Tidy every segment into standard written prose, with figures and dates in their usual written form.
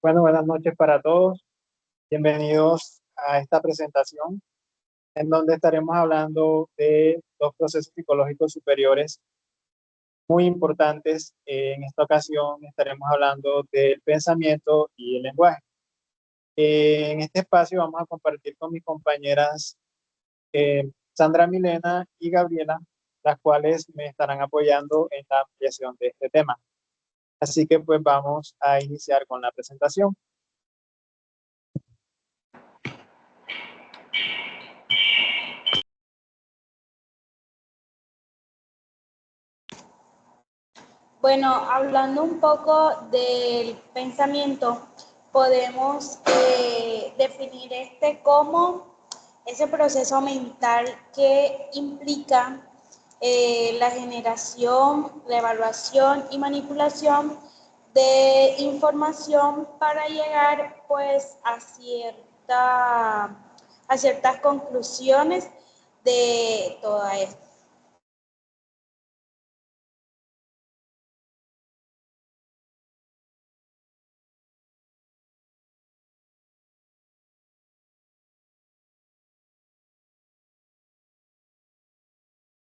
Bueno, buenas noches para todos. Bienvenidos a esta presentación en donde estaremos hablando de dos procesos psicológicos superiores muy importantes. En esta ocasión estaremos hablando del pensamiento y el lenguaje. En este espacio vamos a compartir con mis compañeras Sandra Milena y Gabriela, las cuales me estarán apoyando en la ampliación de este tema. Así que pues vamos a iniciar con la presentación. Bueno, hablando un poco del pensamiento, podemos definir este como ese proceso mental que implica la generación, la evaluación y manipulación de información para llegar pues a ciertas conclusiones de toda esto.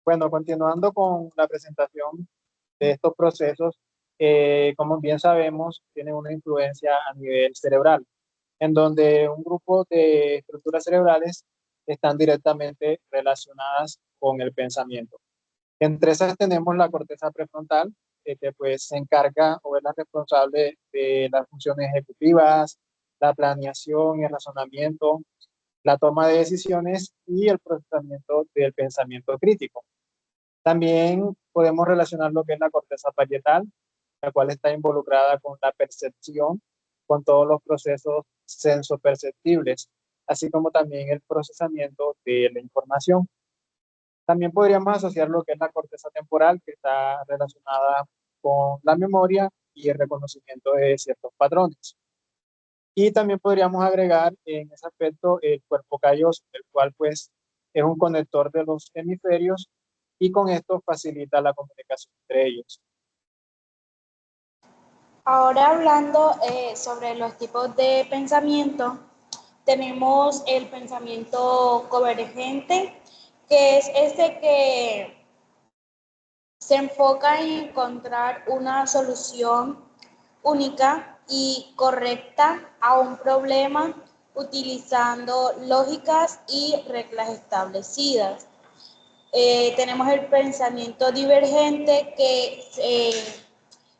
Bueno, continuando con la presentación de estos procesos, como bien sabemos, tienen una influencia a nivel cerebral, en donde un grupo de estructuras cerebrales están directamente relacionadas con el pensamiento. Entre esas tenemos la corteza prefrontal, que pues se encarga o es la responsable de las funciones ejecutivas, la planeación y el razonamiento, la toma de decisiones y el procesamiento del pensamiento crítico. También podemos relacionar lo que es la corteza parietal, la cual está involucrada con la percepción, con todos los procesos sensoperceptibles, así como también el procesamiento de la información. También podríamos asociar lo que es la corteza temporal, que está relacionada con la memoria y el reconocimiento de ciertos patrones. Y también podríamos agregar en ese aspecto el cuerpo calloso, el cual pues es un conector de los hemisferios y con esto facilita la comunicación entre ellos. Ahora hablando sobre los tipos de pensamiento, tenemos el pensamiento convergente, que es este que se enfoca en encontrar una solución única y correcta a un problema utilizando lógicas y reglas establecidas. Tenemos el pensamiento divergente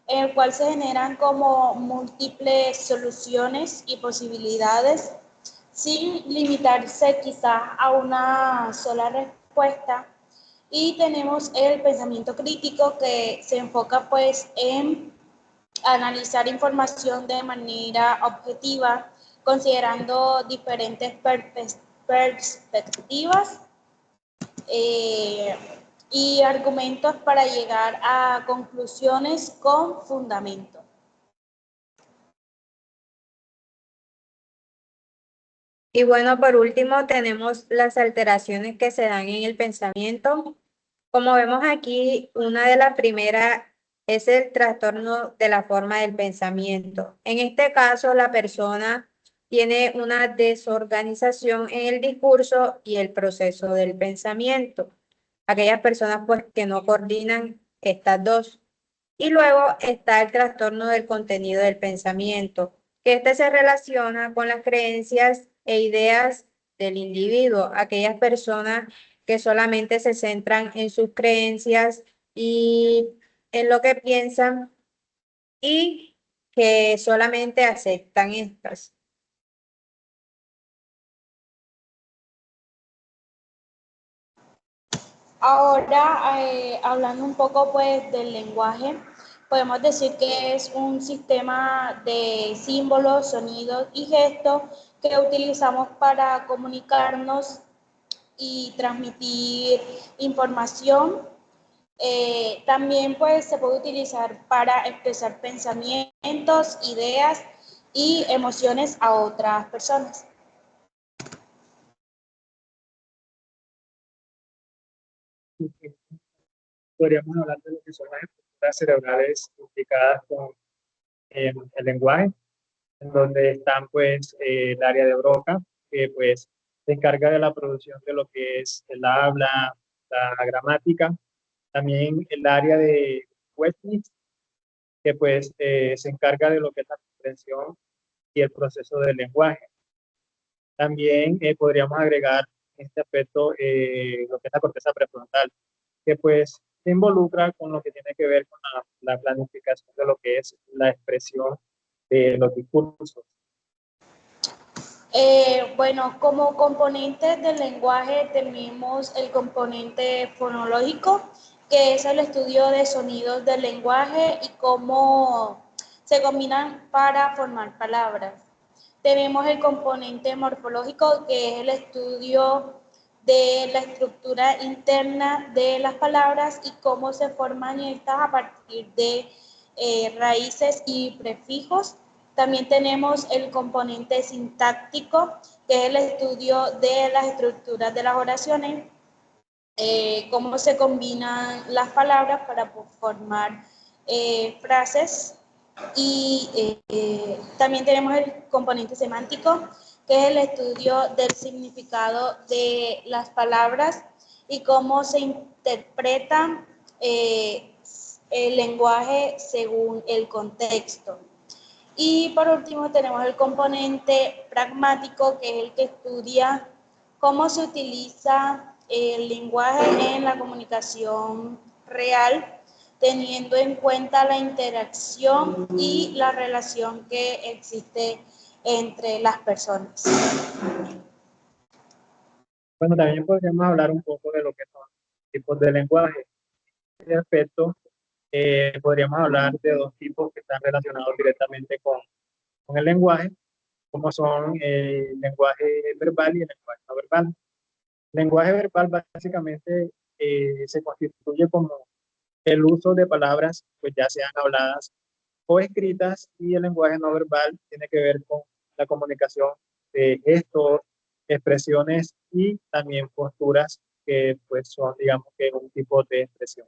en el cual se generan como múltiples soluciones y posibilidades sin limitarse quizás a una sola respuesta. Y tenemos el pensamiento crítico que se enfoca pues en analizar información de manera objetiva, considerando diferentes perspectivas y argumentos para llegar a conclusiones con fundamento. Y bueno, por último tenemos las alteraciones que se dan en el pensamiento. Como vemos aquí, una de las primeras es el trastorno de la forma del pensamiento. En este caso, la persona tiene una desorganización en el discurso y el proceso del pensamiento. Aquellas personas pues que no coordinan estas dos. Y luego está el trastorno del contenido del pensamiento, que este se relaciona con las creencias e ideas del individuo, aquellas personas que solamente se centran en sus creencias y en lo que piensan y que solamente aceptan estas. Ahora, hablando un poco pues del lenguaje, podemos decir que es un sistema de símbolos, sonidos y gestos que utilizamos para comunicarnos y transmitir información. También pues se puede utilizar para expresar pensamientos, ideas y emociones a otras personas. Podríamos hablar de lo que son las estructuras cerebrales implicadas con el lenguaje. en donde están pues el área de Broca, que pues se encarga de la producción de lo que es el habla, la gramática, también el área de Westminster, que pues se encarga de lo que es la comprensión y el proceso del lenguaje. También podríamos agregar en este aspecto lo que es la corteza prefrontal, que pues se involucra con lo que tiene que ver con la planificación de lo que es la expresión de los discursos. Bueno, como componentes del lenguaje tenemos el componente fonológico, que es el estudio de sonidos del lenguaje y cómo se combinan para formar palabras. Tenemos el componente morfológico, que es el estudio de la estructura interna de las palabras y cómo se forman estas a partir de raíces y prefijos. También tenemos el componente sintáctico, que es el estudio de las estructuras de las oraciones, cómo se combinan las palabras para formar frases. Y también tenemos el componente semántico, que es el estudio del significado de las palabras y cómo se interpreta el lenguaje según el contexto. Y por último tenemos el componente pragmático, que es el que estudia cómo se utiliza el lenguaje en la comunicación real, teniendo en cuenta la interacción y la relación que existe entre las personas. Bueno, también podríamos hablar un poco de lo que son tipos de lenguaje. En este aspecto, podríamos hablar de dos tipos que están relacionados directamente con el lenguaje, como son el lenguaje verbal y el lenguaje no verbal. El lenguaje verbal básicamente se constituye como el uso de palabras, pues ya sean habladas o escritas, y el lenguaje no verbal tiene que ver con la comunicación de gestos, expresiones y también posturas que pues son, digamos, que un tipo de expresión.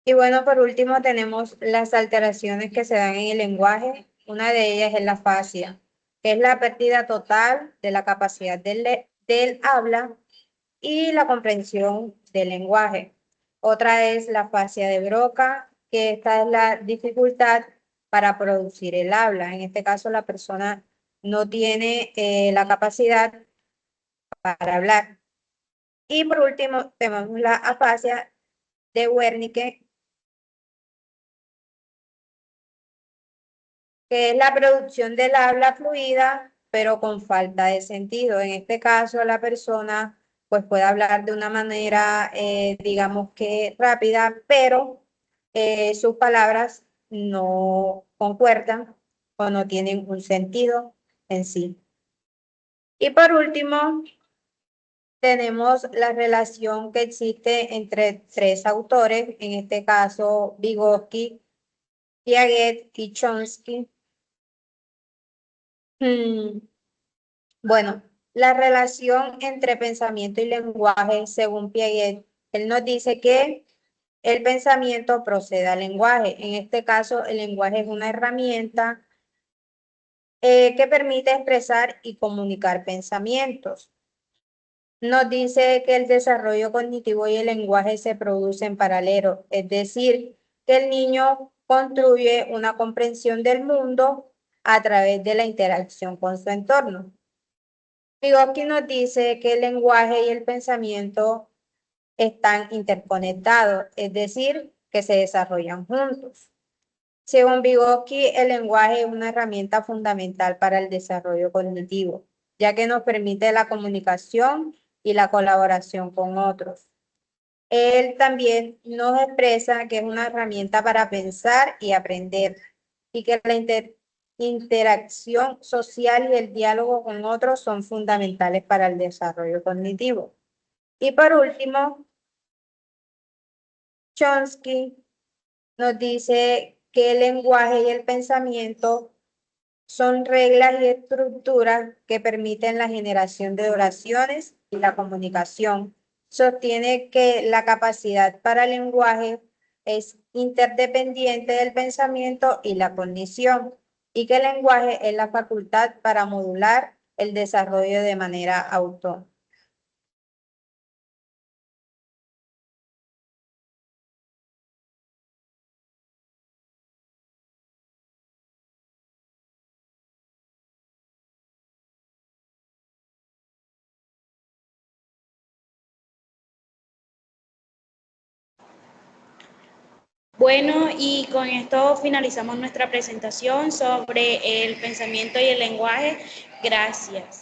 Y bueno, por último tenemos las alteraciones que se dan en el lenguaje. Una de ellas es la afasia, que es la pérdida total de la capacidad del habla y la comprensión del lenguaje. Otra es la afasia de Broca, que esta es la dificultad para producir el habla. En este caso, la persona no tiene la capacidad para hablar. Y por último, tenemos la afasia de Wernicke, que es la producción del habla fluida, pero con falta de sentido. En este caso, la persona pues puede hablar de una manera, digamos que rápida, pero sus palabras no concuerdan o no tienen un sentido en sí. Y por último, tenemos la relación que existe entre tres autores, en este caso Vygotsky, Piaget y Chomsky. Bueno, la relación entre pensamiento y lenguaje, según Piaget, él nos dice que el pensamiento procede al lenguaje. En este caso, el lenguaje es una herramienta que permite expresar y comunicar pensamientos. Nos dice que el desarrollo cognitivo y el lenguaje se producen en paralelo, es decir, que el niño construye una comprensión del mundo a través de la interacción con su entorno. Vygotsky nos dice que el lenguaje y el pensamiento están interconectados, es decir, que se desarrollan juntos. Según Vygotsky, el lenguaje es una herramienta fundamental para el desarrollo cognitivo, ya que nos permite la comunicación y la colaboración con otros. Él también nos expresa que es una herramienta para pensar y aprender, y que la interacción social y el diálogo con otros son fundamentales para el desarrollo cognitivo. Y por último, Chomsky nos dice que el lenguaje y el pensamiento son reglas y estructuras que permiten la generación de oraciones y la comunicación. Sostiene que la capacidad para el lenguaje es interdependiente del pensamiento y la cognición, y que el lenguaje es la facultad para modular el desarrollo de manera autónoma. Bueno, y con esto finalizamos nuestra presentación sobre el pensamiento y el lenguaje. Gracias.